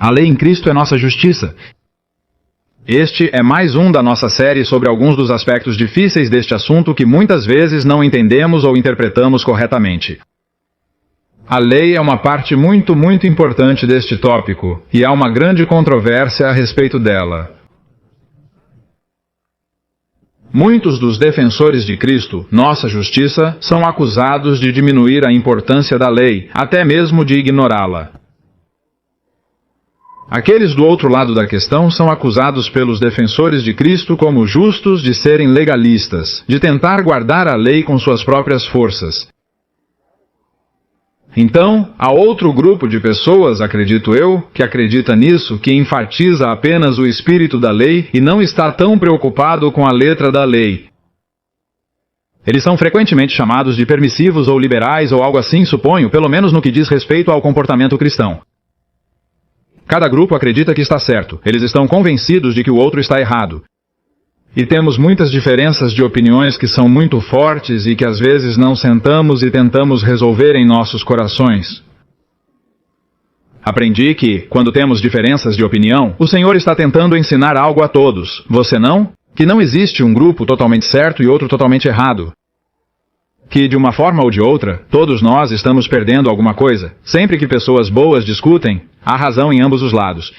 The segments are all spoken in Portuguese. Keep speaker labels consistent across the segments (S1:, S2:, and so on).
S1: A lei em Cristo é nossa justiça. Este é mais um da nossa série sobre alguns dos aspectos difíceis deste assunto que muitas vezes não entendemos ou interpretamos corretamente. A lei é uma parte muito importante deste tópico, e há uma grande controvérsia a respeito dela. Muitos dos defensores de Cristo, nossa justiça, são acusados de diminuir a importância da lei, até mesmo de ignorá-la. Aqueles do outro lado da questão são acusados pelos defensores de Cristo como justos de serem legalistas, de tentar guardar a lei com suas próprias forças. Então, há outro grupo de pessoas, acredito eu, que acredita nisso, que enfatiza apenas o espírito da lei e não está tão preocupado com a letra da lei. Eles são frequentemente chamados de permissivos ou liberais ou algo assim, suponho, pelo menos no que diz respeito ao comportamento cristão. Cada grupo acredita que está certo, eles estão convencidos de que o outro está errado. E temos muitas diferenças de opiniões que são muito fortes e que às vezes não sentamos e tentamos resolver em nossos corações. Aprendi que, quando temos diferenças de opinião, o Senhor está tentando ensinar algo a todos. Você não? Que não existe um grupo totalmente certo e outro totalmente errado. Que, de uma forma ou de outra, todos nós estamos perdendo alguma coisa. Sempre que pessoas boas discutem, há razão em ambos os lados.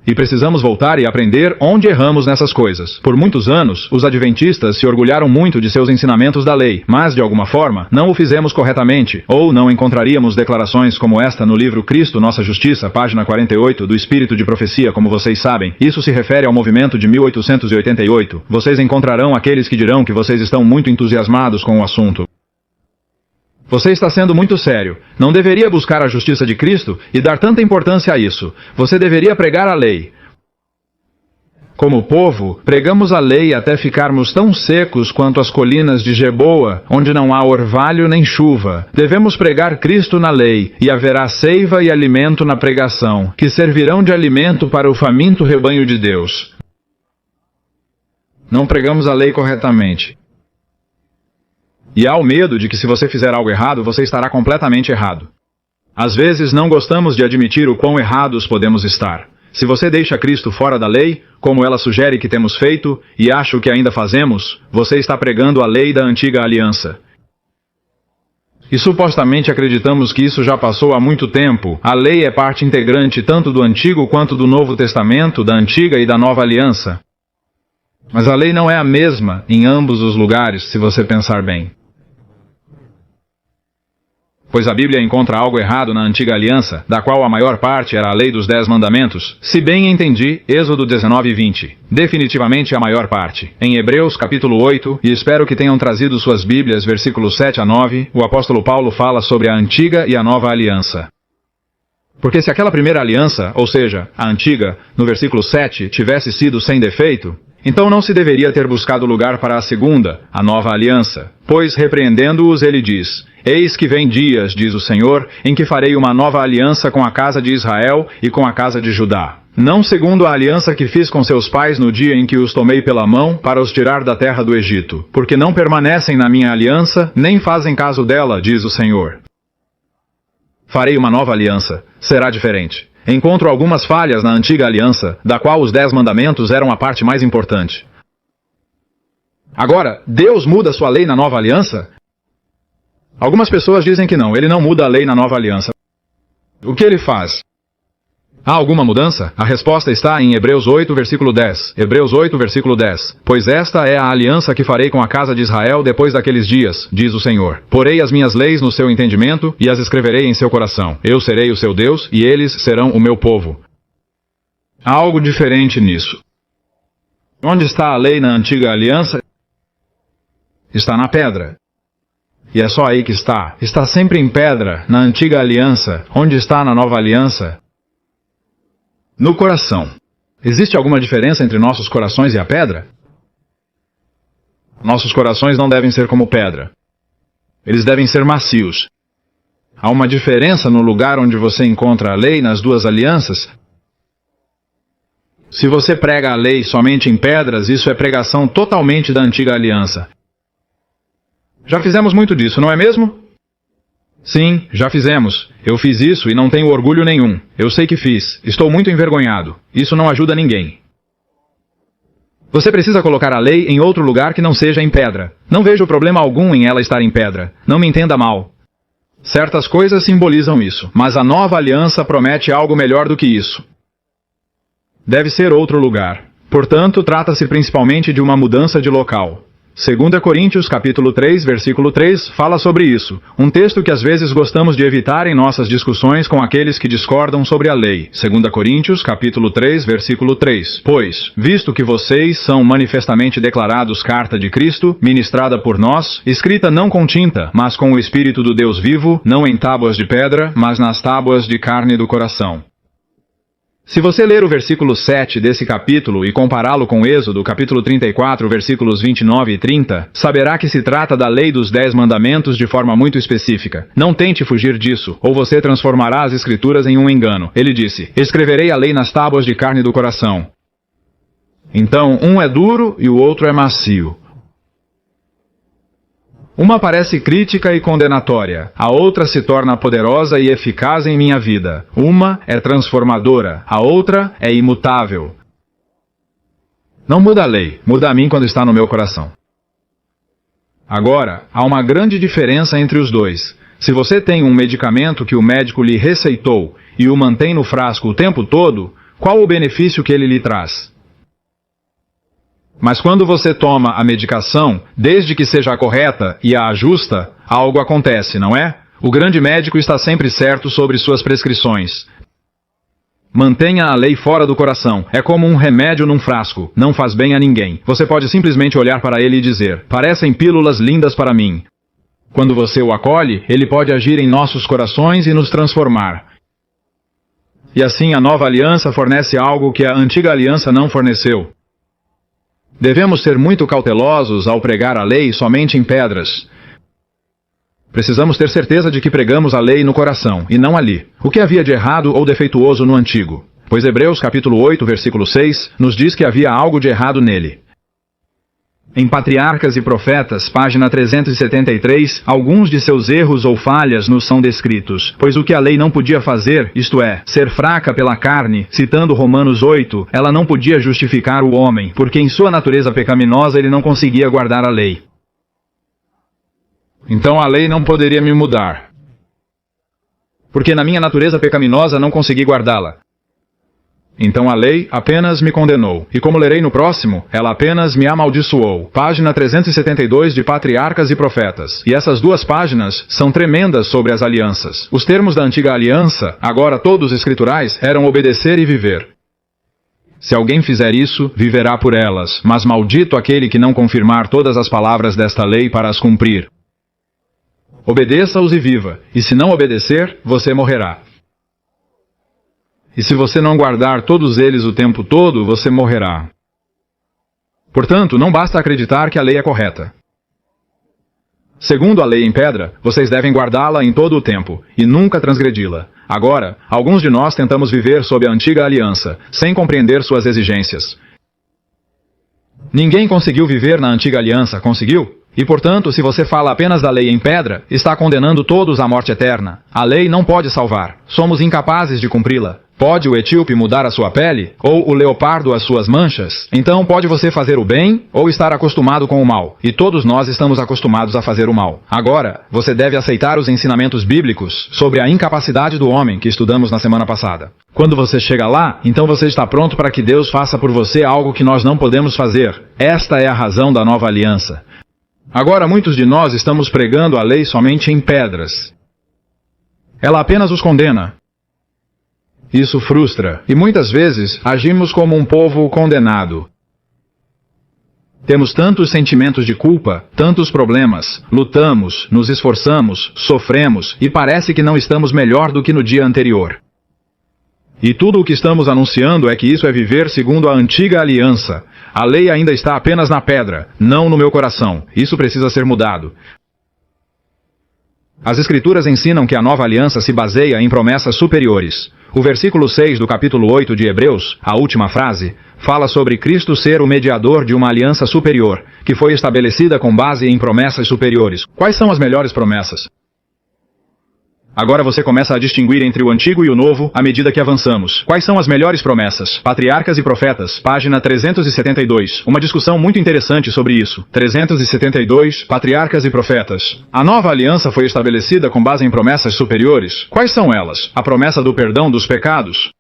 S1: E precisamos voltar e aprender onde erramos nessas coisas. Por muitos anos, os adventistas se orgulharam muito de seus ensinamentos da lei, mas, de alguma forma, não o fizemos corretamente, ou não encontraríamos declarações como esta no livro Cristo, Nossa Justiça, página 48, do Espírito de Profecia, como vocês sabem. Isso se refere ao movimento de 1888. Vocês encontrarão aqueles que dirão que vocês estão muito entusiasmados com o assunto. Você está sendo muito sério. Não deveria buscar a justiça de Cristo e dar tanta importância a isso. Você deveria pregar a lei. Como povo, pregamos a lei até ficarmos tão secos quanto as colinas de Geboa, onde não há orvalho nem chuva. Devemos pregar Cristo na lei, e haverá seiva e alimento na pregação, que servirão de alimento para o faminto rebanho de Deus. Não pregamos a lei corretamente. E há o medo de que se você fizer algo errado, você estará completamente errado. Às vezes não gostamos de admitir o quão errados podemos estar. Se você deixa Cristo fora da lei, como ela sugere que temos feito, e acho que ainda fazemos, você está pregando a lei da antiga aliança. E supostamente acreditamos que isso já passou há muito tempo. A lei é parte integrante tanto do Antigo quanto do Novo Testamento, da Antiga e da Nova Aliança. Mas a lei não é a mesma em ambos os lugares, se você pensar bem. Pois a Bíblia encontra algo errado na Antiga Aliança, da qual a maior parte era a lei dos 10 mandamentos. Se bem entendi, Êxodo 19:20. Definitivamente a maior parte. Em Hebreus capítulo 8, e espero que tenham trazido suas Bíblias, versículos 7 a 9, o apóstolo Paulo fala sobre a Antiga e a Nova Aliança. Porque se aquela primeira aliança, ou seja, a Antiga, no versículo 7, tivesse sido sem defeito, então não se deveria ter buscado lugar para a segunda, a Nova Aliança. Pois, repreendendo-os, ele diz: Eis que vem dias, diz o Senhor, em que farei uma nova aliança com a casa de Israel e com a casa de Judá. Não segundo a aliança que fiz com seus pais no dia em que os tomei pela mão para os tirar da terra do Egito, porque não permanecem na minha aliança, nem fazem caso dela, diz o Senhor. Farei uma nova aliança. Será diferente. Encontro algumas falhas na antiga aliança, da qual os 10 mandamentos eram a parte mais importante. Agora, Deus muda sua lei na nova aliança? Algumas pessoas dizem que não, ele não muda a lei na nova aliança. O que ele faz? Há alguma mudança? A resposta está em Hebreus 8, versículo 10. Hebreus 8, versículo 10. Pois esta é a aliança que farei com a casa de Israel depois daqueles dias, diz o Senhor. Porei as minhas leis no seu entendimento e as escreverei em seu coração. Eu serei o seu Deus e eles serão o meu povo. Há algo diferente nisso. Onde está a lei na antiga aliança? Está na pedra. E é só aí que está. Está sempre em pedra, na antiga aliança. Onde está na nova aliança? No coração. Existe alguma diferença entre nossos corações e a pedra? Nossos corações não devem ser como pedra. Eles devem ser macios. Há uma diferença no lugar onde você encontra a lei nas duas alianças? Se você prega a lei somente em pedras, isso é pregação totalmente da antiga aliança. Já fizemos muito disso, não é mesmo? Sim, já fizemos. Eu fiz isso e não tenho orgulho nenhum. Eu sei que fiz. Estou muito envergonhado. Isso não ajuda ninguém. Você precisa colocar a lei em outro lugar que não seja em pedra. Não vejo problema algum em ela estar em pedra. Não me entenda mal. Certas coisas simbolizam isso, mas a nova aliança promete algo melhor do que isso. Deve ser outro lugar. Portanto, trata-se principalmente de uma mudança de local. 2 Coríntios capítulo 3, versículo 3, fala sobre isso, um texto que às vezes gostamos de evitar em nossas discussões com aqueles que discordam sobre a lei. 2 Coríntios capítulo 3, versículo 3. Pois, visto que vocês são manifestamente declarados carta de Cristo, ministrada por nós, escrita não com tinta, mas com o Espírito do Deus vivo, não em tábuas de pedra, mas nas tábuas de carne do coração. Se você ler o versículo 7 desse capítulo e compará-lo com Êxodo, capítulo 34, versículos 29 e 30, saberá que se trata da lei dos 10 mandamentos de forma muito específica. Não tente fugir disso, ou você transformará as escrituras em um engano. Ele disse, escreverei a lei nas tábuas de carne do coração. Então, um é duro e o outro é macio. Uma parece crítica e condenatória, a outra se torna poderosa e eficaz em minha vida. Uma é transformadora, a outra é imutável. Não muda a lei, muda a mim quando está no meu coração. Agora, há uma grande diferença entre os dois. Se você tem um medicamento que o médico lhe receitou e o mantém no frasco o tempo todo, qual o benefício que ele lhe traz? Mas quando você toma a medicação, desde que seja a correta e a justa, algo acontece, não é? O grande médico está sempre certo sobre suas prescrições. Mantenha a lei fora do coração. É como um remédio num frasco. Não faz bem a ninguém. Você pode simplesmente olhar para ele e dizer, parecem pílulas lindas para mim. Quando você o acolhe, ele pode agir em nossos corações e nos transformar. E assim a nova aliança fornece algo que a antiga aliança não forneceu. Devemos ser muito cautelosos ao pregar a lei somente em pedras. Precisamos ter certeza de que pregamos a lei no coração, e não ali. O que havia de errado ou defeituoso no antigo? Pois Hebreus capítulo 8, versículo 6, nos diz que havia algo de errado nele. Em Patriarcas e Profetas, página 373, alguns de seus erros ou falhas nos são descritos, pois o que a lei não podia fazer, isto é, ser fraca pela carne, citando Romanos 8, ela não podia justificar o homem, porque em sua natureza pecaminosa ele não conseguia guardar a lei. Então a lei não poderia me mudar, porque na minha natureza pecaminosa não consegui guardá-la. Então a lei apenas me condenou, e como lerei no próximo, ela apenas me amaldiçoou. Página 372 de Patriarcas e Profetas. E essas duas páginas são tremendas sobre as alianças. Os termos da antiga aliança, agora todos escriturais, eram obedecer e viver. Se alguém fizer isso, viverá por elas, mas maldito aquele que não confirmar todas as palavras desta lei para as cumprir. Obedeça-os e viva, e se não obedecer, você morrerá. E se você não guardar todos eles o tempo todo, você morrerá. Portanto, não basta acreditar que a lei é correta. Segundo a lei em pedra, vocês devem guardá-la em todo o tempo, e nunca transgredi-la. Agora, alguns de nós tentamos viver sob a antiga aliança, sem compreender suas exigências. Ninguém conseguiu viver na antiga aliança, conseguiu? E, portanto, se você fala apenas da lei em pedra, está condenando todos à morte eterna. A lei não pode salvar. Somos incapazes de cumpri-la. Pode o etíope mudar a sua pele? Ou o leopardo as suas manchas? Então pode você fazer o bem ou estar acostumado com o mal. E todos nós estamos acostumados a fazer o mal. Agora, você deve aceitar os ensinamentos bíblicos sobre a incapacidade do homem que estudamos na semana passada. Quando você chega lá, então você está pronto para que Deus faça por você algo que nós não podemos fazer. Esta é a razão da nova aliança. Agora muitos de nós estamos pregando a lei somente em pedras. Ela apenas os condena. Isso frustra, e muitas vezes agimos como um povo condenado. Temos tantos sentimentos de culpa, tantos problemas, lutamos, nos esforçamos, sofremos, e parece que não estamos melhor do que no dia anterior. E tudo o que estamos anunciando é que isso é viver segundo a antiga aliança. A lei ainda está apenas na pedra, não no meu coração. Isso precisa ser mudado. As Escrituras ensinam que a nova aliança se baseia em promessas superiores. O versículo 6 do capítulo 8 de Hebreus, a última frase, fala sobre Cristo ser o mediador de uma aliança superior, que foi estabelecida com base em promessas superiores. Quais são as melhores promessas? Agora você começa a distinguir entre o antigo e o novo à medida que avançamos. Quais são as melhores promessas? Patriarcas e profetas, página 372. Uma discussão muito interessante sobre isso. 372, Patriarcas e profetas. A nova aliança foi estabelecida com base em promessas superiores. Quais são elas? A promessa do perdão dos pecados.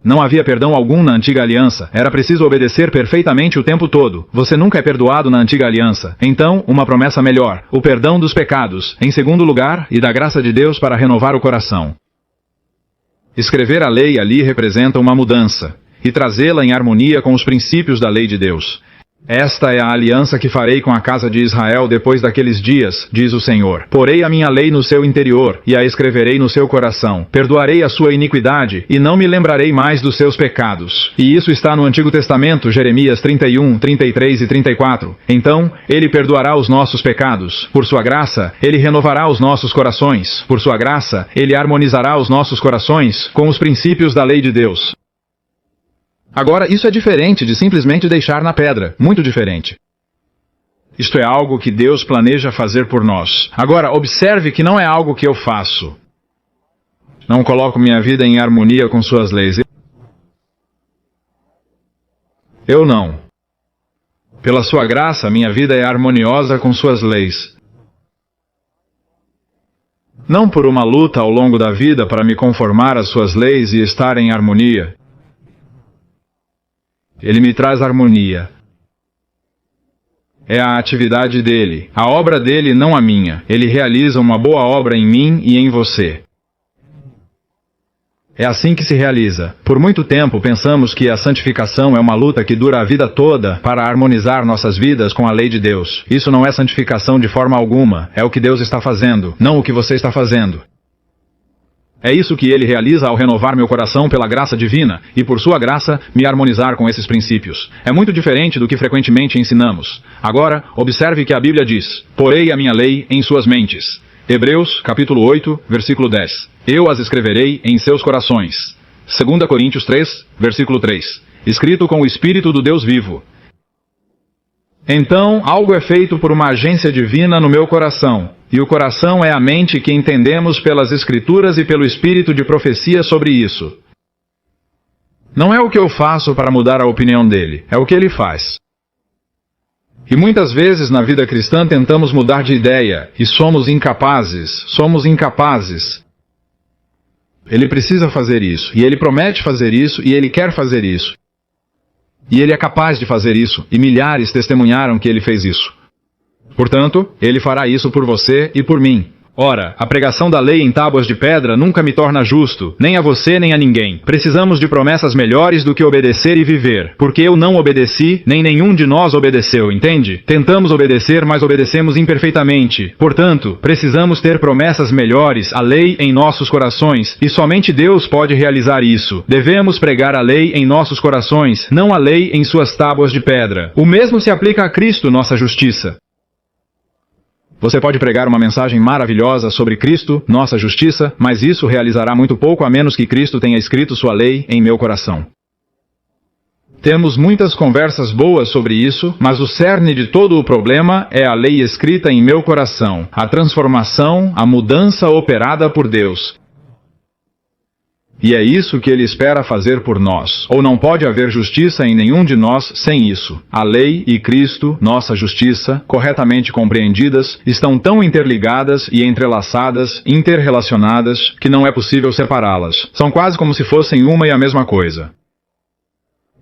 S1: Não havia perdão algum na antiga aliança. Era preciso obedecer perfeitamente o tempo todo. Você nunca é perdoado na antiga aliança. Então, uma promessa melhor. O perdão dos pecados. Em segundo lugar, e da graça de Deus para renovar o coração. Escrever a lei ali representa uma mudança. E trazê-la em harmonia com os princípios da lei de Deus. Esta é a aliança que farei com a casa de Israel depois daqueles dias, diz o Senhor. Porei a minha lei no seu interior, e a escreverei no seu coração. Perdoarei a sua iniquidade, e não me lembrarei mais dos seus pecados. E isso está no Antigo Testamento, Jeremias 31, 33 e 34. Então, ele perdoará os nossos pecados. Por sua graça, ele renovará os nossos corações. Por sua graça, ele harmonizará os nossos corações com os princípios da lei de Deus. Agora, isso é diferente de simplesmente deixar na pedra. Muito diferente. Isto é algo que Deus planeja fazer por nós. Agora, observe que não é algo que eu faço. Não coloco minha vida em harmonia com suas leis. Eu não. Pela sua graça, minha vida é harmoniosa com suas leis. Não por uma luta ao longo da vida para me conformar às suas leis e estar em harmonia. Ele me traz harmonia. É a atividade dele, a obra dele, não a minha. Ele realiza uma boa obra em mim e em você. É assim que se realiza. Por muito tempo pensamos que a santificação é uma luta que dura a vida toda para harmonizar nossas vidas com a lei de Deus. Isso não é santificação de forma alguma. É o que Deus está fazendo, não o que você está fazendo. É isso que ele realiza ao renovar meu coração pela graça divina e, por sua graça, me harmonizar com esses princípios. É muito diferente do que frequentemente ensinamos. Agora, observe que a Bíblia diz: porei a minha lei em suas mentes. Hebreus, capítulo 8, versículo 10. Eu as escreverei em seus corações. 2 Coríntios 3, versículo 3. Escrito com o Espírito do Deus vivo. Então, algo é feito por uma agência divina no meu coração. E o coração é a mente que entendemos pelas Escrituras e pelo Espírito de profecia sobre isso. Não é o que eu faço para mudar a opinião dele, é o que ele faz. E muitas vezes na vida cristã tentamos mudar de ideia, e somos incapazes. Ele precisa fazer isso, e ele promete fazer isso, e ele quer fazer isso. E ele é capaz de fazer isso, e milhares testemunharam que ele fez isso. Portanto, ele fará isso por você e por mim. Ora, a pregação da lei em tábuas de pedra nunca me torna justo, nem a você nem a ninguém. Precisamos de promessas melhores do que obedecer e viver. Porque eu não obedeci, nem nenhum de nós obedeceu, entende? Tentamos obedecer, mas obedecemos imperfeitamente. Portanto, precisamos ter promessas melhores, a lei em nossos corações, e somente Deus pode realizar isso. Devemos pregar a lei em nossos corações, não a lei em suas tábuas de pedra. O mesmo se aplica a Cristo, nossa justiça. Você pode pregar uma mensagem maravilhosa sobre Cristo, nossa justiça, mas isso realizará muito pouco a menos que Cristo tenha escrito sua lei em meu coração. Temos muitas conversas boas sobre isso, mas o cerne de todo o problema é a lei escrita em meu coração, a transformação, a mudança operada por Deus. E é isso que ele espera fazer por nós. Ou não pode haver justiça em nenhum de nós sem isso. A lei e Cristo, nossa justiça, corretamente compreendidas, estão tão interligadas e entrelaçadas, interrelacionadas, que não é possível separá-las. São quase como se fossem uma e a mesma coisa.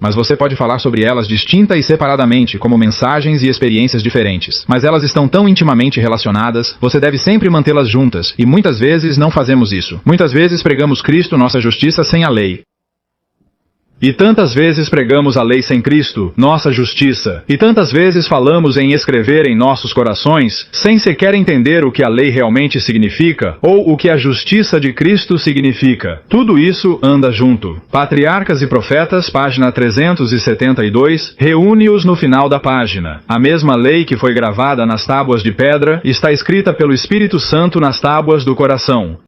S1: Mas você pode falar sobre elas distinta e separadamente, como mensagens e experiências diferentes. Mas elas estão tão intimamente relacionadas, você deve sempre mantê-las juntas, e muitas vezes não fazemos isso. Muitas vezes pregamos Cristo, nossa justiça, sem a lei. E tantas vezes pregamos a lei sem Cristo, nossa justiça. E tantas vezes falamos em escrever em nossos corações, sem sequer entender o que a lei realmente significa, ou o que a justiça de Cristo significa. Tudo isso anda junto. Patriarcas e Profetas, página 372, reúne-os no final da página. A mesma lei que foi gravada nas tábuas de pedra, está escrita pelo Espírito Santo nas tábuas do coração.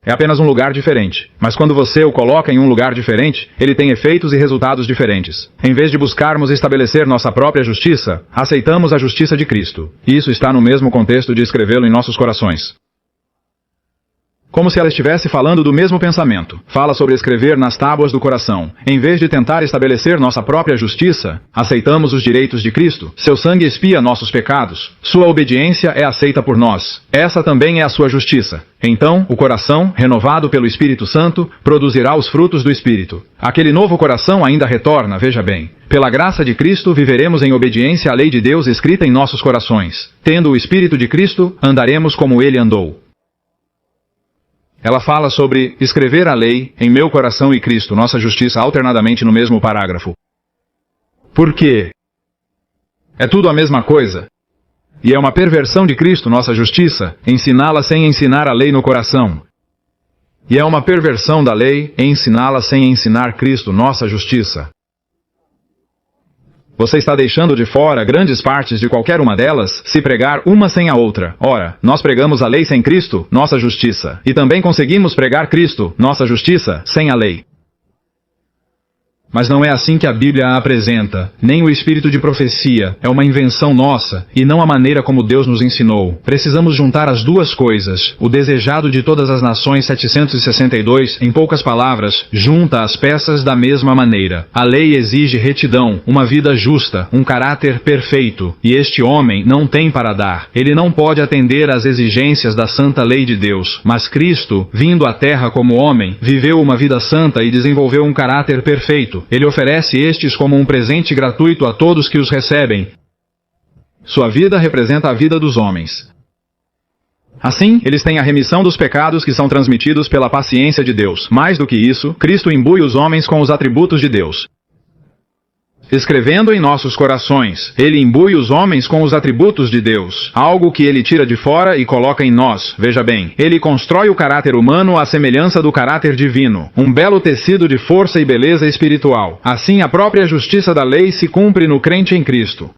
S1: É apenas um lugar diferente. Mas quando você o coloca em um lugar diferente, ele tem efeitos e resultados diferentes. Em vez de buscarmos estabelecer nossa própria justiça, aceitamos a justiça de Cristo. E isso está no mesmo contexto de escrevê-lo em nossos corações. Como se ela estivesse falando do mesmo pensamento. Fala sobre escrever nas tábuas do coração. Em vez de tentar estabelecer nossa própria justiça, aceitamos os direitos de Cristo. Seu sangue expia nossos pecados. Sua obediência é aceita por nós. Essa também é a sua justiça. Então, o coração, renovado pelo Espírito Santo, produzirá os frutos do Espírito. Aquele novo coração ainda retorna, veja bem. Pela graça de Cristo, viveremos em obediência à lei de Deus escrita em nossos corações. Tendo o Espírito de Cristo, andaremos como Ele andou. Ela fala sobre escrever a lei em meu coração e Cristo, nossa justiça, alternadamente no mesmo parágrafo. Por quê? É tudo a mesma coisa. E é uma perversão de Cristo, nossa justiça, ensiná-la sem ensinar a lei no coração. E é uma perversão da lei ensiná-la sem ensinar Cristo, nossa justiça. Você está deixando de fora grandes partes de qualquer uma delas, se pregar uma sem a outra. Ora, nós pregamos a lei sem Cristo, nossa justiça. E também conseguimos pregar Cristo, nossa justiça, sem a lei. Mas não é assim que a Bíblia a apresenta. Nem o espírito de profecia. É uma invenção nossa, e não a maneira como Deus nos ensinou. Precisamos juntar as duas coisas. O desejado de todas as nações 762, em poucas palavras, junta as peças da mesma maneira. A lei exige retidão, uma vida justa, um caráter perfeito. E este homem não tem para dar. Ele não pode atender às exigências da santa lei de Deus. Mas Cristo, vindo à terra como homem, viveu uma vida santa e desenvolveu um caráter perfeito. Ele oferece estes como um presente gratuito a todos que os recebem. Sua vida representa a vida dos homens. Assim, eles têm a remissão dos pecados que são transmitidos pela paciência de Deus. Mais do que isso, Cristo imbui os homens com os atributos de Deus. Escrevendo em nossos corações, Ele imbui os homens com os atributos de Deus, algo que Ele tira de fora e coloca em nós. Veja bem, Ele constrói o caráter humano à semelhança do caráter divino, um belo tecido de força e beleza espiritual. Assim, a própria justiça da lei se cumpre no crente em Cristo.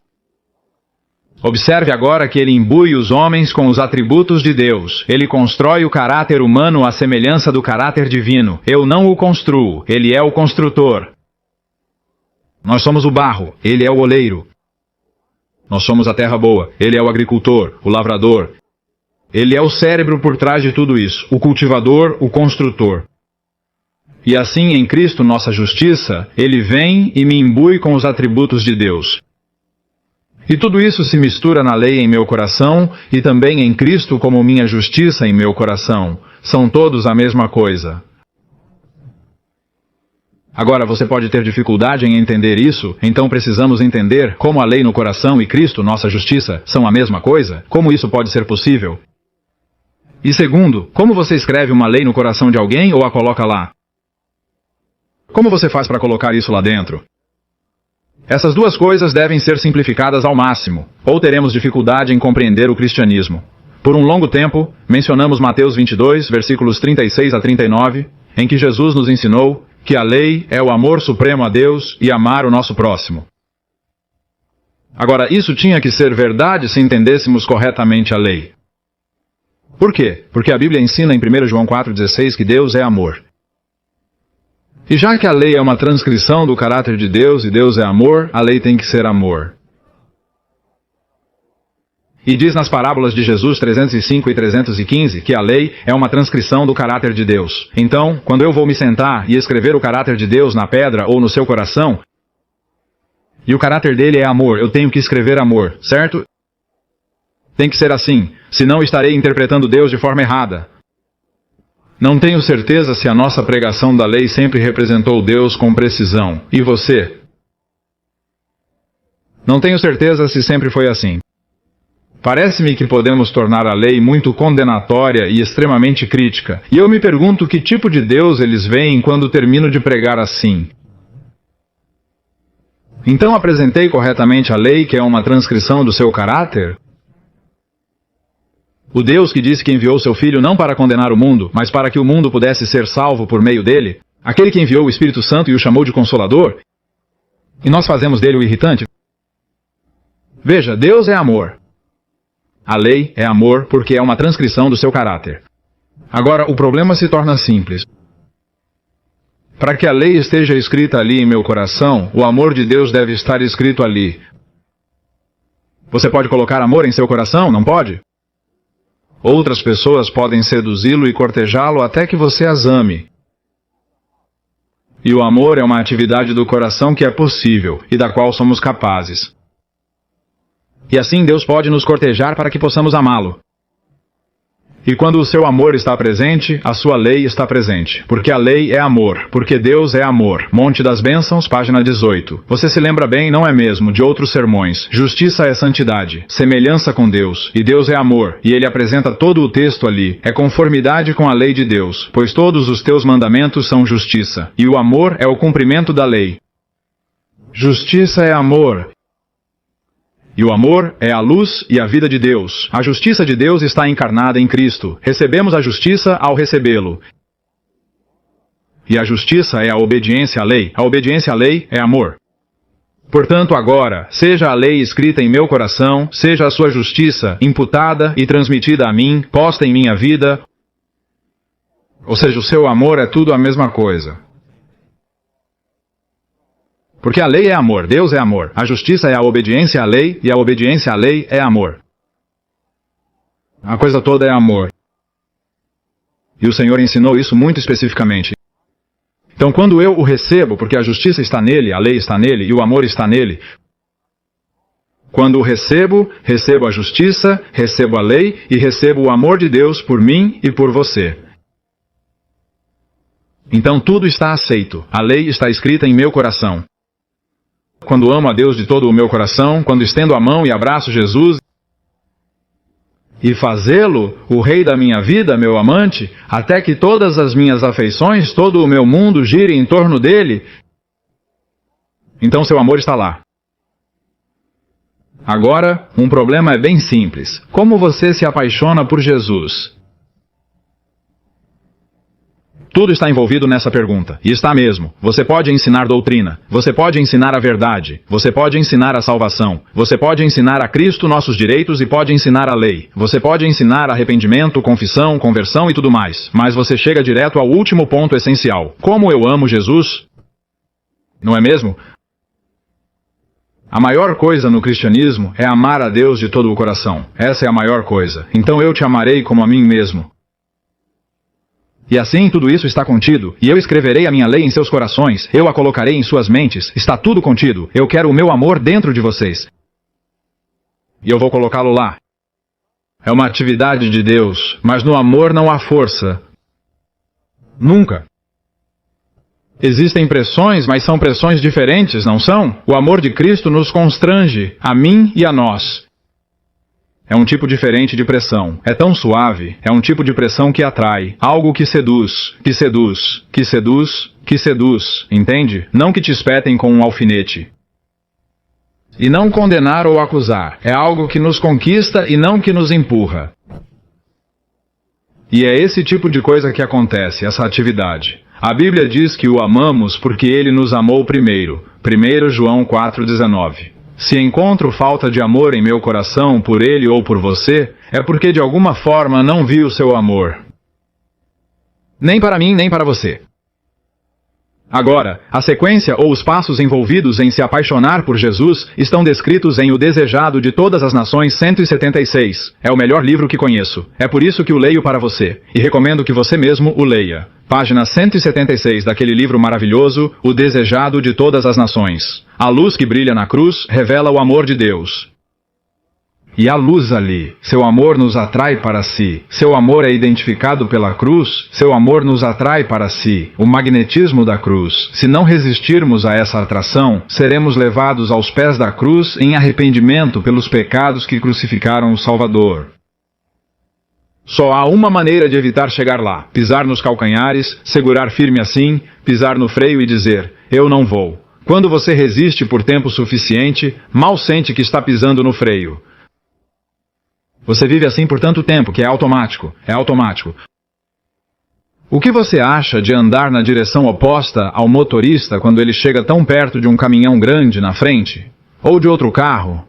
S1: Observe agora que Ele imbui os homens com os atributos de Deus. Ele constrói o caráter humano à semelhança do caráter divino. Eu não o construo, Ele é o construtor. Nós somos o barro, Ele é o oleiro. Nós somos a terra boa, Ele é o agricultor, o lavrador. Ele é o cérebro por trás de tudo isso, o cultivador, o construtor. E assim, em Cristo, nossa justiça, Ele vem e me imbui com os atributos de Deus. E tudo isso se mistura na lei em meu coração e também em Cristo como minha justiça em meu coração. São todos a mesma coisa. Agora, você pode ter dificuldade em entender isso, então precisamos entender como a lei no coração e Cristo, nossa justiça, são a mesma coisa? Como isso pode ser possível? E segundo, como você escreve uma lei no coração de alguém ou a coloca lá? Como você faz para colocar isso lá dentro? Essas duas coisas devem ser simplificadas ao máximo, ou teremos dificuldade em compreender o cristianismo. Por um longo tempo, mencionamos Mateus 22, versículos 36 a 39, em que Jesus nos ensinou que a lei é o amor supremo a Deus e amar o nosso próximo. Agora, isso tinha que ser verdade se entendêssemos corretamente a lei. Por quê? Porque a Bíblia ensina em 1 João 4,16 que Deus é amor. E já que a lei é uma transcrição do caráter de Deus e Deus é amor, a lei tem que ser amor. E diz nas parábolas de Jesus 305 e 315 que a lei é uma transcrição do caráter de Deus. Então, quando eu vou me sentar e escrever o caráter de Deus na pedra ou no seu coração, e o caráter dele é amor, eu tenho que escrever amor, certo? Tem que ser assim, senão estarei interpretando Deus de forma errada. Não tenho certeza se a nossa pregação da lei sempre representou Deus com precisão. E você? Não tenho certeza se sempre foi assim. Parece-me que podemos tornar a lei muito condenatória e extremamente crítica. E eu me pergunto que tipo de Deus eles veem quando termino de pregar assim. Então apresentei corretamente a lei, que é uma transcrição do seu caráter? O Deus que disse que enviou seu Filho não para condenar o mundo, mas para que o mundo pudesse ser salvo por meio dele? Aquele que enviou o Espírito Santo e o chamou de Consolador? E nós fazemos dele o irritante? Veja, Deus é amor. A lei é amor porque é uma transcrição do seu caráter. Agora, o problema se torna simples. Para que a lei esteja escrita ali em meu coração, o amor de Deus deve estar escrito ali. Você pode colocar amor em seu coração, não pode? Outras pessoas podem seduzi-lo e cortejá-lo até que você as ame. E o amor é uma atividade do coração que é possível e da qual somos capazes. E assim Deus pode nos cortejar para que possamos amá-lo. E quando o seu amor está presente, a sua lei está presente. Porque a lei é amor, porque Deus é amor. Monte das Bênçãos, página 18. Você se lembra bem, não é mesmo, de outros sermões. Justiça é santidade, semelhança com Deus. E Deus é amor, e ele apresenta todo o texto ali. É conformidade com a lei de Deus, pois todos os teus mandamentos são justiça. E o amor é o cumprimento da lei. Justiça é amor. E o amor é a luz e a vida de Deus. A justiça de Deus está encarnada em Cristo. Recebemos a justiça ao recebê-lo. E a justiça é a obediência à lei. A obediência à lei é amor. Portanto, agora, seja a lei escrita em meu coração, seja a sua justiça imputada e transmitida a mim, posta em minha vida. Ou seja, o seu amor é tudo a mesma coisa. Porque a lei é amor, Deus é amor. A justiça é a obediência à lei, e a obediência à lei é amor. A coisa toda é amor. E o Senhor ensinou isso muito especificamente. Então, quando eu o recebo, porque a justiça está nele, a lei está nele, e o amor está nele. Quando o recebo, recebo a justiça, recebo a lei, e recebo o amor de Deus por mim e por você. Então tudo está aceito. A lei está escrita em meu coração. Quando amo a Deus de todo o meu coração, quando estendo a mão e abraço Jesus, e fazê-lo o rei da minha vida, meu amante, até que todas as minhas afeições, todo o meu mundo gire em torno dele, então seu amor está lá. Agora, um problema é bem simples. Como você se apaixona por Jesus? Tudo está envolvido nessa pergunta. E está mesmo. Você pode ensinar doutrina. Você pode ensinar a verdade. Você pode ensinar a salvação. Você pode ensinar a Cristo nossos direitos e pode ensinar a lei. Você pode ensinar arrependimento, confissão, conversão e tudo mais. Mas você chega direto ao último ponto essencial. Como eu amo Jesus? Não é mesmo? A maior coisa no cristianismo é amar a Deus de todo o coração. Essa é a maior coisa. Então eu te amarei como a mim mesmo. E assim tudo isso está contido, e eu escreverei a minha lei em seus corações, eu a colocarei em suas mentes, está tudo contido, eu quero o meu amor dentro de vocês. E eu vou colocá-lo lá. É uma atividade de Deus, mas no amor não há força. Nunca. Existem pressões, mas são pressões diferentes, não são? O amor de Cristo nos constrange, a mim e a nós. É um tipo diferente de pressão. É tão suave, é um tipo de pressão que atrai. Algo que seduz, que seduz, que seduz, que seduz. Entende? Não que te espetem com um alfinete. E não condenar ou acusar. É algo que nos conquista e não que nos empurra. E é esse tipo de coisa que acontece, essa atividade. A Bíblia diz que o amamos porque ele nos amou primeiro. 1 João 4,19. Se encontro falta de amor em meu coração por ele ou por você, é porque de alguma forma não vi o seu amor. Nem para mim, nem para você. Agora, a sequência ou os passos envolvidos em se apaixonar por Jesus estão descritos em O Desejado de Todas as Nações 176. É o melhor livro que conheço. É por isso que o leio para você. E recomendo que você mesmo o leia. Página 176 daquele livro maravilhoso, O Desejado de Todas as Nações. A luz que brilha na cruz revela o amor de Deus. E a luz ali, seu amor nos atrai para si. Seu amor é identificado pela cruz, seu amor nos atrai para si. O magnetismo da cruz. Se não resistirmos a essa atração, seremos levados aos pés da cruz em arrependimento pelos pecados que crucificaram o Salvador. Só há uma maneira de evitar chegar lá: pisar nos calcanhares, segurar firme assim, pisar no freio e dizer, eu não vou. Quando você resiste por tempo suficiente, mal sente que está pisando no freio. Você vive assim por tanto tempo que é automático. É automático. O que você acha de andar na direção oposta ao motorista quando ele chega tão perto de um caminhão grande na frente? Ou de outro carro?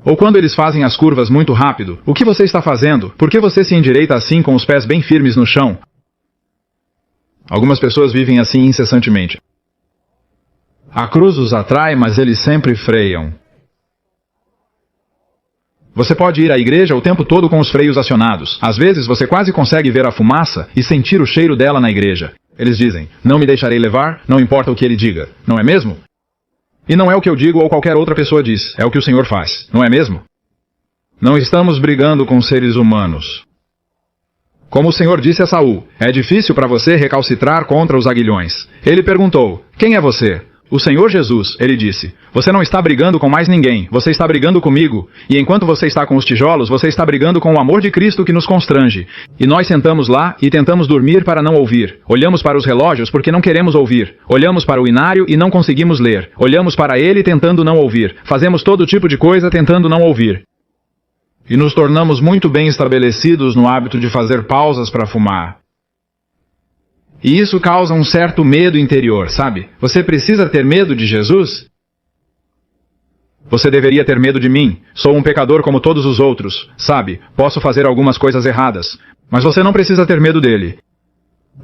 S1: Ou quando eles fazem as curvas muito rápido? O que você está fazendo? Por que você se endireita assim com os pés bem firmes no chão? Algumas pessoas vivem assim incessantemente. A cruz os atrai, mas eles sempre freiam. Você pode ir à igreja o tempo todo com os freios acionados. Às vezes você quase consegue ver a fumaça e sentir o cheiro dela na igreja. Eles dizem, não me deixarei levar, não importa o que ele diga. Não é mesmo? E não é o que eu digo ou qualquer outra pessoa diz. É o que o Senhor faz. Não é mesmo? Não estamos brigando com seres humanos. Como o Senhor disse a Saul, é difícil para você recalcitrar contra os aguilhões. Ele perguntou, quem é você? O Senhor Jesus, ele disse, você não está brigando com mais ninguém, você está brigando comigo. E enquanto você está com os tijolos, você está brigando com o amor de Cristo que nos constrange. E nós sentamos lá e tentamos dormir para não ouvir. Olhamos para os relógios porque não queremos ouvir. Olhamos para o inário e não conseguimos ler. Olhamos para ele tentando não ouvir. Fazemos todo tipo de coisa tentando não ouvir. E nos tornamos muito bem estabelecidos no hábito de fazer pausas para fumar. E isso causa um certo medo interior, sabe? Você precisa ter medo de Jesus? Você deveria ter medo de mim. Sou um pecador como todos os outros, sabe? Posso fazer algumas coisas erradas, mas você não precisa ter medo dele.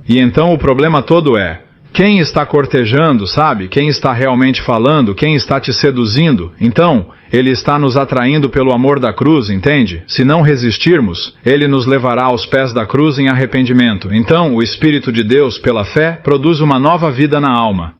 S1: E então o problema todo é, quem está cortejando, sabe? Quem está realmente falando? Quem está te seduzindo? Então, ele está nos atraindo pelo amor da cruz, entende? Se não resistirmos, ele nos levará aos pés da cruz em arrependimento. Então, o Espírito de Deus, pela fé, produz uma nova vida na alma.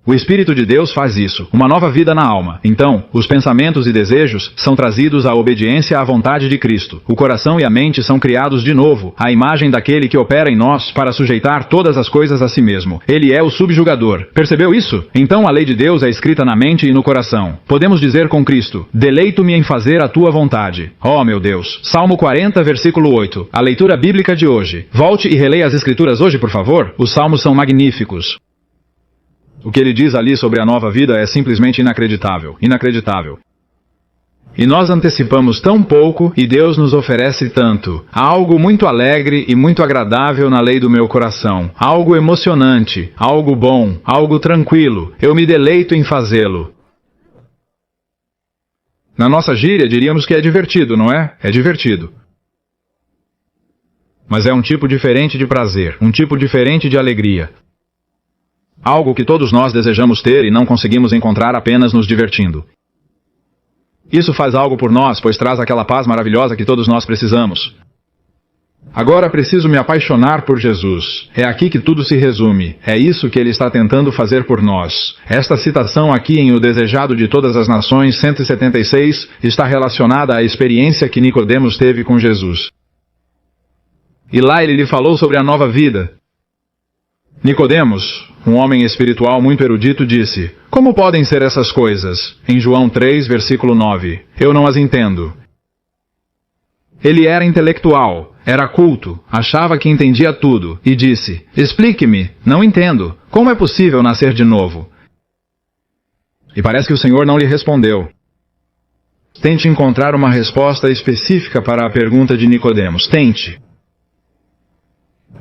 S1: O Espírito de Deus faz isso, uma nova vida na alma. Então, os pensamentos e desejos são trazidos à obediência à vontade de Cristo. O coração e a mente são criados de novo, à imagem daquele que opera em nós para sujeitar todas as coisas a si mesmo. Ele é o subjugador. Percebeu isso? Então a lei de Deus é escrita na mente e no coração. Podemos dizer com Cristo, deleito-me em fazer a tua vontade. Oh, meu Deus. Salmo 40, versículo 8. A leitura bíblica de hoje. Volte e releia as Escrituras hoje, por favor. Os salmos são magníficos. O que ele diz ali sobre a nova vida é simplesmente inacreditável. Inacreditável. E nós antecipamos tão pouco e Deus nos oferece tanto. Há algo muito alegre e muito agradável na lei do meu coração. Algo emocionante, algo bom, algo tranquilo. Eu me deleito em fazê-lo. Na nossa gíria diríamos que é divertido, não é? É divertido. Mas é um tipo diferente de prazer, um tipo diferente de alegria. Algo que todos nós desejamos ter e não conseguimos encontrar apenas nos divertindo. Isso faz algo por nós, pois traz aquela paz maravilhosa que todos nós precisamos. Agora preciso me apaixonar por Jesus. É aqui que tudo se resume. É isso que ele está tentando fazer por nós. Esta citação aqui em O Desejado de Todas as Nações, 176, está relacionada à experiência que Nicodemos teve com Jesus. E lá ele lhe falou sobre a nova vida. Nicodemos, um homem espiritual muito erudito, disse, como podem ser essas coisas? Em João 3, versículo 9. Eu não as entendo. Ele era intelectual, era culto, achava que entendia tudo, e disse, explique-me, não entendo, como é possível nascer de novo? E parece que o Senhor não lhe respondeu. Tente encontrar uma resposta específica para a pergunta de Nicodemos, tente.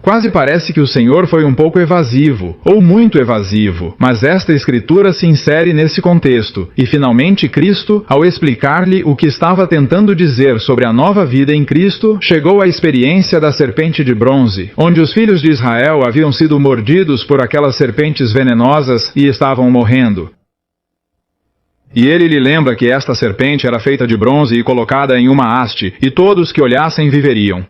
S1: Quase parece que o Senhor foi um pouco evasivo, ou muito evasivo, mas esta escritura se insere nesse contexto, e finalmente Cristo, ao explicar-lhe o que estava tentando dizer sobre a nova vida em Cristo, chegou à experiência da serpente de bronze, onde os filhos de Israel haviam sido mordidos por aquelas serpentes venenosas e estavam morrendo. E ele lhe lembra que esta serpente era feita de bronze e colocada em uma haste, e todos que olhassem viveriam.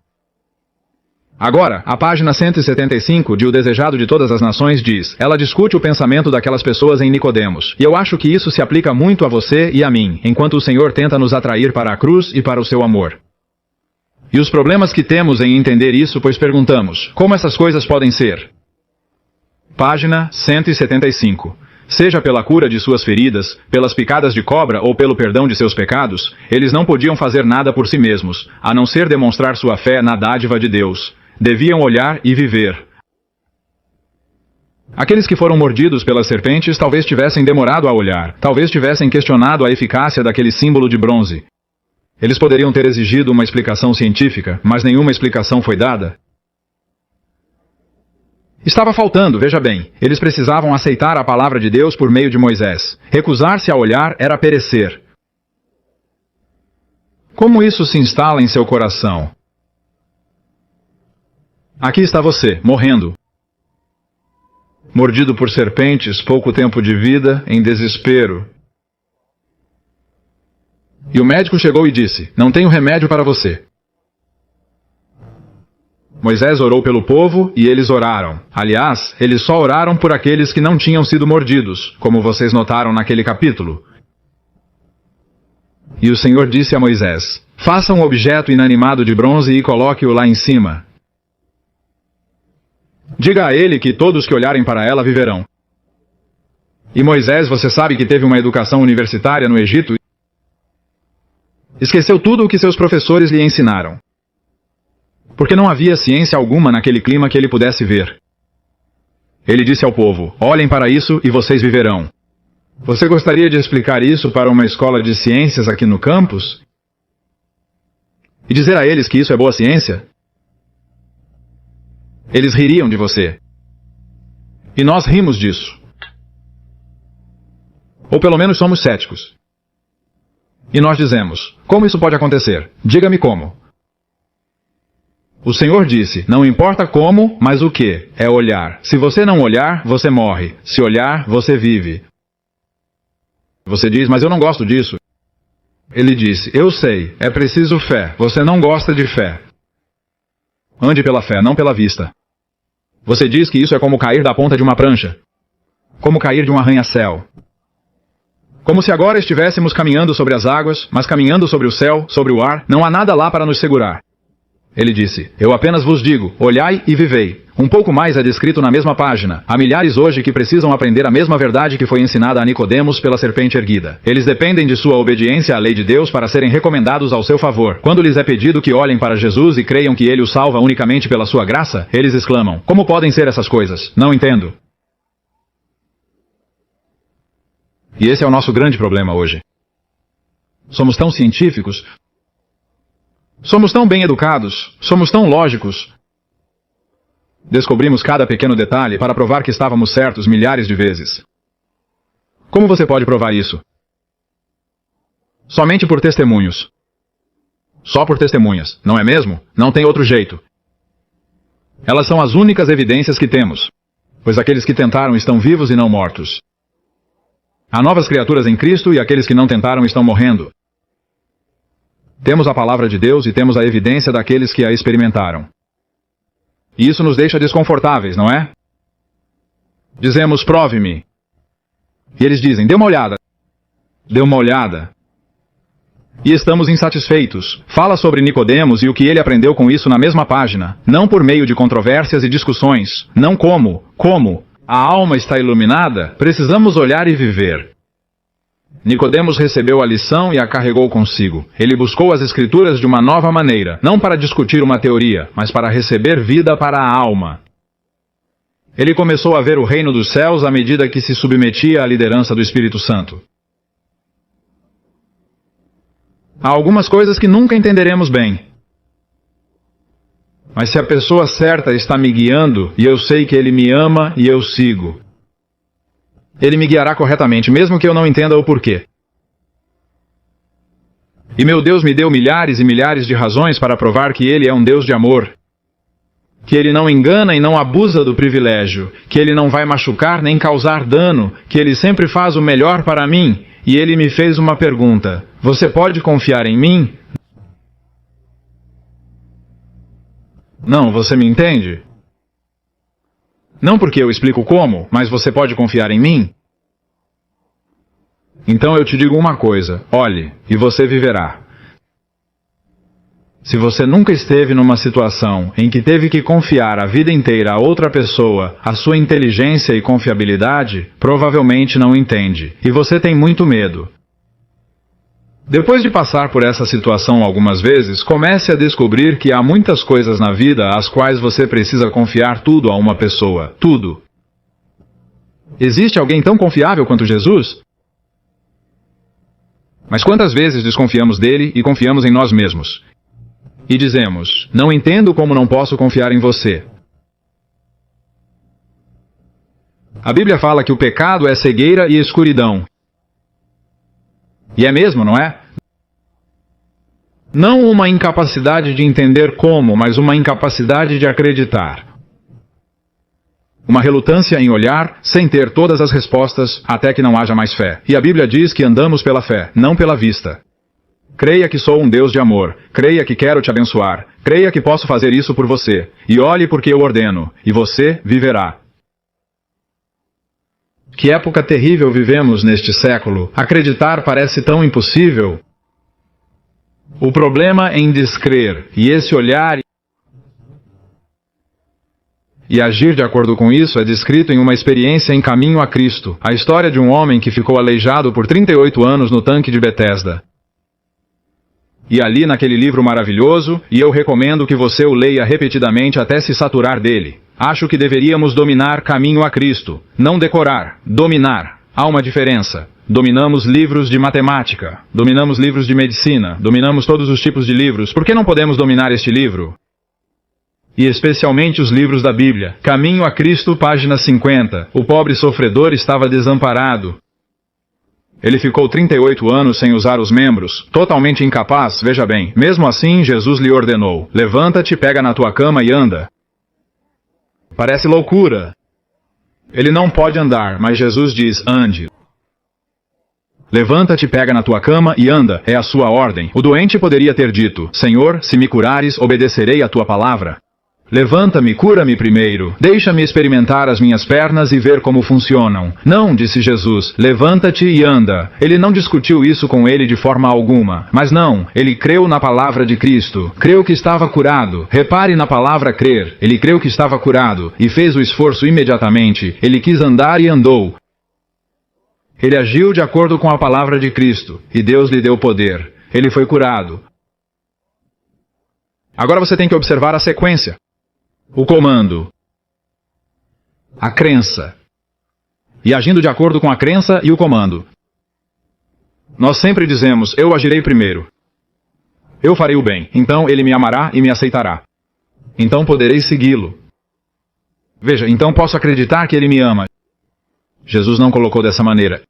S1: Agora, a página 175 de O Desejado de Todas as Nações diz, ela discute o pensamento daquelas pessoas em Nicodemos. E eu acho que isso se aplica muito a você e a mim, enquanto o Senhor tenta nos atrair para a cruz e para o seu amor. E os problemas que temos em entender isso, pois perguntamos, como essas coisas podem ser? Página 175. Seja pela cura de suas feridas, pelas picadas de cobra ou pelo perdão de seus pecados, eles não podiam fazer nada por si mesmos, a não ser demonstrar sua fé na dádiva de Deus. Deviam olhar e viver. Aqueles que foram mordidos pelas serpentes talvez tivessem demorado a olhar, talvez tivessem questionado a eficácia daquele símbolo de bronze. Eles poderiam ter exigido uma explicação científica, mas nenhuma explicação foi dada. Estava faltando, veja bem, eles precisavam aceitar a palavra de Deus por meio de Moisés. Recusar-se a olhar era perecer. Como isso se instala em seu coração? Aqui está você, morrendo. Mordido por serpentes, pouco tempo de vida, em desespero. E o médico chegou e disse: não tenho remédio para você. Moisés orou pelo povo e eles oraram. Aliás, eles só oraram por aqueles que não tinham sido mordidos, como vocês notaram naquele capítulo. E o Senhor disse a Moisés: faça um objeto inanimado de bronze e coloque-o lá em cima. Diga a ele que todos que olharem para ela viverão. E Moisés, você sabe que teve uma educação universitária no Egito? Esqueceu tudo o que seus professores lhe ensinaram. Porque não havia ciência alguma naquele clima que ele pudesse ver. Ele disse ao povo: olhem para isso e vocês viverão. Você gostaria de explicar isso para uma escola de ciências aqui no campus? E dizer a eles que isso é boa ciência? Eles ririam de você. E nós rimos disso. Ou pelo menos somos céticos. E nós dizemos: como isso pode acontecer? Diga-me como. O Senhor disse: não importa como, mas o que? É olhar. Se você não olhar, você morre. Se olhar, você vive. Você diz: mas eu não gosto disso. Ele disse: eu sei, é preciso fé. Você não gosta de fé. Ande pela fé, não pela vista. Você diz que isso é como cair da ponta de uma prancha. Como cair de um arranha-céu. Como se agora estivéssemos caminhando sobre as águas, mas caminhando sobre o céu, sobre o ar, não há nada lá para nos segurar. Ele disse: eu apenas vos digo, olhai e vivei. Um pouco mais é descrito na mesma página. Há milhares hoje que precisam aprender a mesma verdade que foi ensinada a Nicodemos pela serpente erguida. Eles dependem de sua obediência à lei de Deus para serem recomendados ao seu favor. Quando lhes é pedido que olhem para Jesus e creiam que ele os salva unicamente pela sua graça, eles exclamam: como podem ser essas coisas? Não entendo. E esse é o nosso grande problema hoje. Somos tão científicos, somos tão bem educados, somos tão lógicos. Descobrimos cada pequeno detalhe para provar que estávamos certos milhares de vezes. Como você pode provar isso? Somente por testemunhos. Só por testemunhas, não é mesmo? Não tem outro jeito. Elas são as únicas evidências que temos, pois aqueles que tentaram estão vivos e não mortos. Há novas criaturas em Cristo e aqueles que não tentaram estão morrendo. Temos a palavra de Deus e temos a evidência daqueles que a experimentaram. E isso nos deixa desconfortáveis, não é? Dizemos: prove-me. E eles dizem: dê uma olhada. Dê uma olhada. E estamos insatisfeitos. Fala sobre Nicodemos e o que ele aprendeu com isso na mesma página. Não por meio de controvérsias e discussões. Não como. Como? A alma está iluminada? Precisamos olhar e viver. Nicodemos recebeu a lição e a carregou consigo. Ele buscou as Escrituras de uma nova maneira, não para discutir uma teoria, mas para receber vida para a alma. Ele começou a ver o reino dos céus à medida que se submetia à liderança do Espírito Santo. Há algumas coisas que nunca entenderemos bem. Mas se a pessoa certa está me guiando, e eu sei que ele me ama e eu sigo, ele me guiará corretamente, mesmo que eu não entenda o porquê. E meu Deus me deu milhares e milhares de razões para provar que Ele é um Deus de amor. Que Ele não engana e não abusa do privilégio. Que Ele não vai machucar nem causar dano. Que Ele sempre faz o melhor para mim. E Ele me fez uma pergunta: você pode confiar em mim? Não, você me entende? Não porque eu explico como, mas você pode confiar em mim? Então eu te digo uma coisa: olhe, e você viverá. Se você nunca esteve numa situação em que teve que confiar a vida inteira a outra pessoa a sua inteligência e confiabilidade, provavelmente não entende, e você tem muito medo. Depois de passar por essa situação algumas vezes, comece a descobrir que há muitas coisas na vida às quais você precisa confiar tudo a uma pessoa. Tudo. Existe alguém tão confiável quanto Jesus? Mas quantas vezes desconfiamos dele e confiamos em nós mesmos? E dizemos: não entendo como não posso confiar em você. A Bíblia fala que o pecado é cegueira e escuridão. E é mesmo, não é? Não uma incapacidade de entender como, mas uma incapacidade de acreditar. Uma relutância em olhar, sem ter todas as respostas, até que não haja mais fé. E a Bíblia diz que andamos pela fé, não pela vista. Creia que sou um Deus de amor. Creia que quero te abençoar. Creia que posso fazer isso por você. E olhe porque eu ordeno. E você viverá. Que época terrível vivemos neste século. Acreditar parece tão impossível. O problema é em descrer. E esse olhar e agir de acordo com isso é descrito em uma experiência em caminho a Cristo. A história de um homem que ficou aleijado por 38 anos no tanque de Betesda. E ali naquele livro maravilhoso, e eu recomendo que você o leia repetidamente até se saturar dele. Acho que deveríamos dominar Caminho a Cristo. Não decorar, dominar. Há uma diferença. Dominamos livros de matemática, dominamos livros de medicina, dominamos todos os tipos de livros. Por que não podemos dominar este livro? E especialmente os livros da Bíblia. Caminho a Cristo, página 50. O pobre sofredor estava desamparado. Ele ficou 38 anos sem usar os membros, totalmente incapaz, veja bem. Mesmo assim, Jesus lhe ordenou: levanta-te, pega na tua cama e anda. Parece loucura. Ele não pode andar, mas Jesus diz: ande. Levanta-te, pega na tua cama e anda, é a sua ordem. O doente poderia ter dito: Senhor, se me curares, obedecerei a tua palavra. Levanta-me, cura-me primeiro. Deixa-me experimentar as minhas pernas e ver como funcionam. Não, disse Jesus, levanta-te e anda. Ele não discutiu isso com ele de forma alguma. Mas não, ele creu na palavra de Cristo. Creu que estava curado. Repare na palavra crer. Ele creu que estava curado e fez o esforço imediatamente. Ele quis andar e andou. Ele agiu de acordo com a palavra de Cristo. E Deus lhe deu poder. Ele foi curado. Agora você tem que observar a sequência. O comando, a crença, e agindo de acordo com a crença e o comando. Nós sempre dizemos: eu agirei primeiro. Eu farei o bem, então ele me amará e me aceitará. Então poderei segui-lo. Veja, então posso acreditar que ele me ama. Jesus não colocou dessa maneira.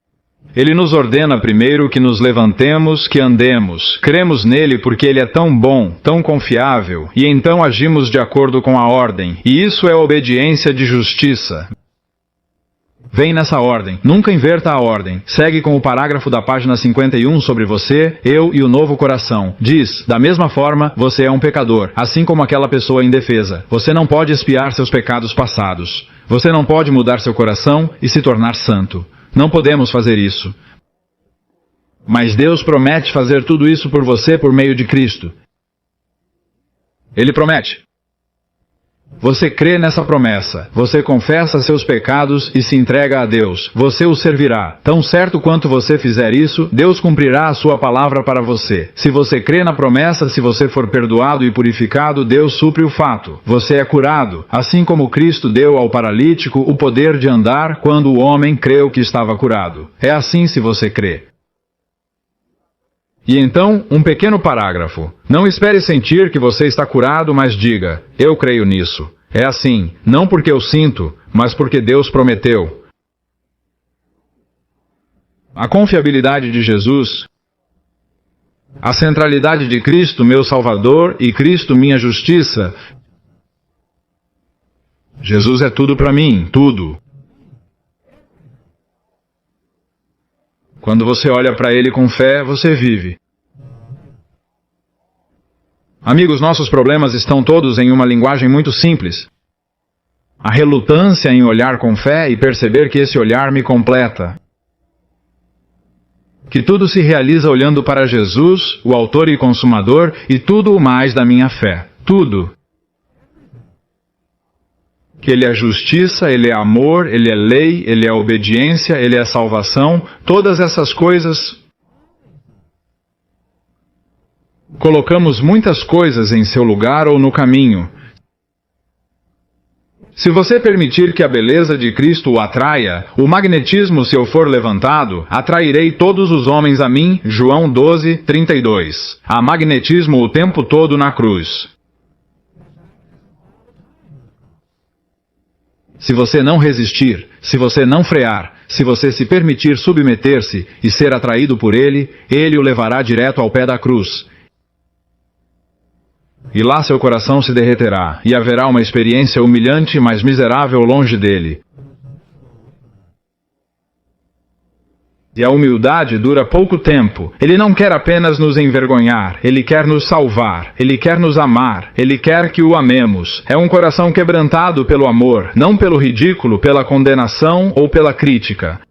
S1: Ele nos ordena primeiro que nos levantemos, que andemos. Cremos nele porque ele é tão bom, tão confiável, e então agimos de acordo com a ordem. E isso é obediência de justiça. Vem nessa ordem. Nunca inverta a ordem. Segue com o parágrafo da página 51 sobre você, eu e o novo coração. Diz: da mesma forma, você é um pecador, assim como aquela pessoa indefesa. Você não pode expiar seus pecados passados. Você não pode mudar seu coração e se tornar santo. Não podemos fazer isso. Mas Deus promete fazer tudo isso por você por meio de Cristo. Ele promete. Você crê nessa promessa. Você confessa seus pecados e se entrega a Deus. Você o servirá. Tão certo quanto você fizer isso, Deus cumprirá a sua palavra para você. Se você crê na promessa, se você for perdoado e purificado, Deus supre o fato. Você é curado, assim como Cristo deu ao paralítico o poder de andar quando o homem creu que estava curado. É assim se você crê. E então, um pequeno parágrafo. Não espere sentir que você está curado, mas diga: eu creio nisso. É assim, não porque eu sinto, mas porque Deus prometeu. A confiabilidade de Jesus, a centralidade de Cristo, meu Salvador, e Cristo, minha justiça. Jesus é tudo para mim, tudo. Quando você olha para ele com fé, você vive. Amigos, nossos problemas estão todos em uma linguagem muito simples. A relutância em olhar com fé e perceber que esse olhar me completa. Que tudo se realiza olhando para Jesus, o autor e consumador, e tudo o mais da minha fé. Tudo. Que Ele é justiça, Ele é amor, Ele é lei, Ele é obediência, Ele é salvação. Todas essas coisas. Colocamos muitas coisas em seu lugar ou no caminho. Se você permitir que a beleza de Cristo o atraia, o magnetismo, se eu for levantado, atrairei todos os homens a mim, João 12, 32. Há magnetismo o tempo todo na cruz. Se você não resistir, se você não frear, se você se permitir submeter-se e ser atraído por ele, ele o levará direto ao pé da cruz. E lá seu coração se derreterá, e haverá uma experiência humilhante, mas miserável longe dele. E a humildade dura pouco tempo. Ele não quer apenas nos envergonhar, Ele quer nos salvar, Ele quer nos amar, Ele quer que o amemos. É um coração quebrantado pelo amor, não pelo ridículo, pela condenação ou pela crítica.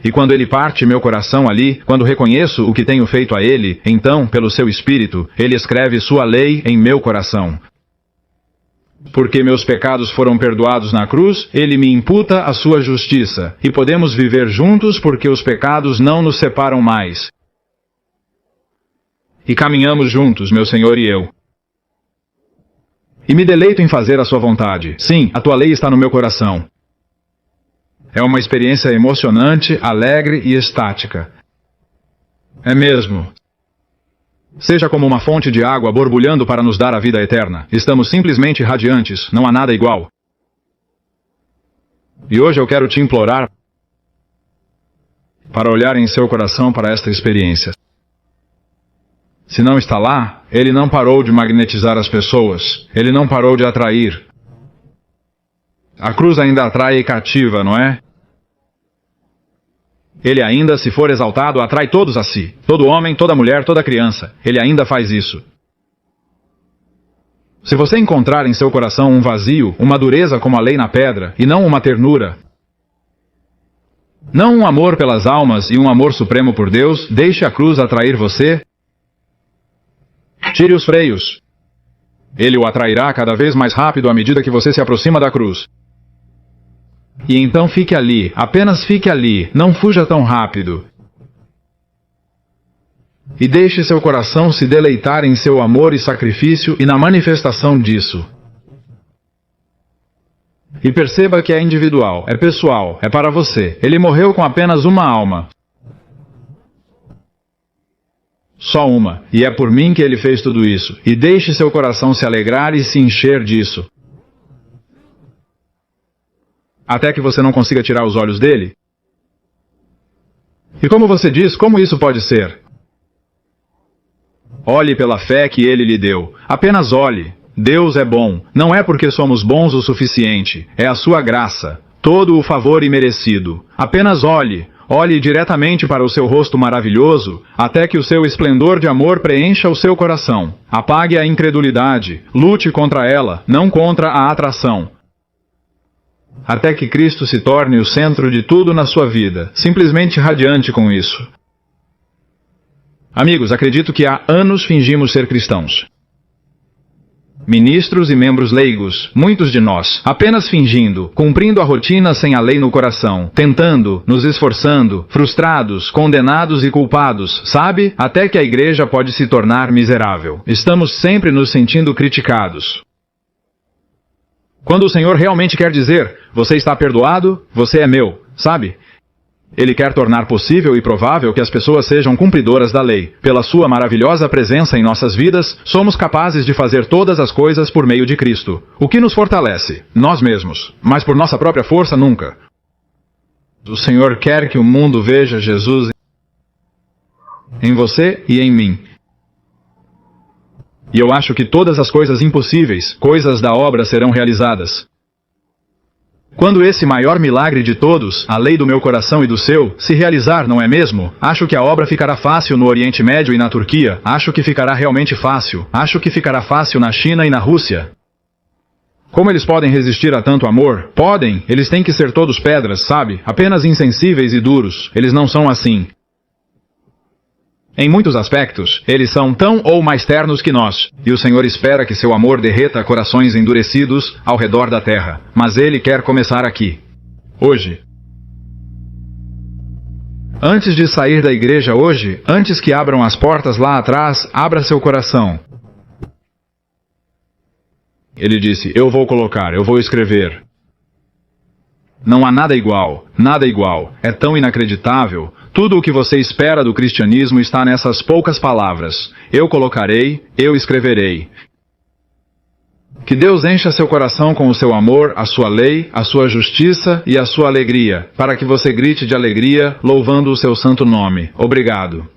S1: E quando Ele parte meu coração ali, quando reconheço o que tenho feito a Ele, então, pelo seu Espírito, Ele escreve sua lei em meu coração. Porque meus pecados foram perdoados na cruz, Ele me imputa a sua justiça, e podemos viver juntos porque os pecados não nos separam mais. E caminhamos juntos, meu Senhor e eu. E me deleito em fazer a sua vontade. Sim, a tua lei está no meu coração. É uma experiência emocionante, alegre e estática. É mesmo. Seja como uma fonte de água borbulhando para nos dar a vida eterna. Estamos simplesmente radiantes, não há nada igual. E hoje eu quero te implorar para olhar em seu coração para esta experiência. Se não está lá, Ele não parou de magnetizar as pessoas. Ele não parou de atrair. A cruz ainda atrai e cativa, não é? Ele ainda, se for exaltado, atrai todos a si. Todo homem, toda mulher, toda criança. Ele ainda faz isso. Se você encontrar em seu coração um vazio, uma dureza como a lei na pedra, e não uma ternura, não um amor pelas almas e um amor supremo por Deus, deixe a cruz atrair você. Tire os freios. Ele o atrairá cada vez mais rápido à medida que você se aproxima da cruz. E então fique ali, apenas fique ali, não fuja tão rápido. E deixe seu coração se deleitar em seu amor e sacrifício e na manifestação disso. E perceba que é individual, é pessoal, é para você. Ele morreu com apenas uma alma. Só uma. E é por mim que ele fez tudo isso. E deixe seu coração se alegrar e se encher disso. Até que você não consiga tirar os olhos dele? E como você diz, como isso pode ser? Olhe pela fé que ele lhe deu. Apenas olhe. Deus é bom. Não é porque somos bons o suficiente. É a sua graça. Todo o favor imerecido. Apenas olhe. Olhe diretamente para o seu rosto maravilhoso, até que o seu esplendor de amor preencha o seu coração. Apague a incredulidade. Lute contra ela, não contra a atração. Até que Cristo se torne o centro de tudo na sua vida, simplesmente radiante com isso. Amigos, acredito que há anos fingimos ser cristãos. Ministros e membros leigos, muitos de nós, apenas fingindo, cumprindo a rotina sem a lei no coração, tentando, nos esforçando, frustrados, condenados e culpados, sabe? Até que a igreja pode se tornar miserável. Estamos sempre nos sentindo criticados. Quando o Senhor realmente quer dizer, você está perdoado, você é meu, sabe? Ele quer tornar possível e provável que as pessoas sejam cumpridoras da lei. Pela sua maravilhosa presença em nossas vidas, somos capazes de fazer todas as coisas por meio de Cristo. O que nos fortalece? Nós mesmos. Mas por nossa própria força, nunca. O Senhor quer que o mundo veja Jesus em você e em mim. E eu acho que todas as coisas impossíveis, coisas da obra, serão realizadas. Quando esse maior milagre de todos, a lei do meu coração e do seu, se realizar, não é mesmo? Acho que a obra ficará fácil no Oriente Médio e na Turquia. Acho que ficará realmente fácil. Acho que ficará fácil na China e na Rússia. Como eles podem resistir a tanto amor? Podem. Eles têm que ser todos pedras, sabe? Apenas insensíveis e duros. Eles não são assim. Em muitos aspectos, eles são tão ou mais ternos que nós, e o Senhor espera que seu amor derreta corações endurecidos ao redor da terra. Mas Ele quer começar aqui, hoje. Antes de sair da igreja hoje, antes que abram as portas lá atrás, abra seu coração. Ele disse, eu vou colocar, eu vou escrever. Não há nada igual, nada igual. É tão inacreditável. Tudo o que você espera do cristianismo está nessas poucas palavras. Eu colocarei, eu escreverei. Que Deus encha seu coração com o seu amor, a sua lei, a sua justiça e a sua alegria, para que você grite de alegria, louvando o seu santo nome. Obrigado.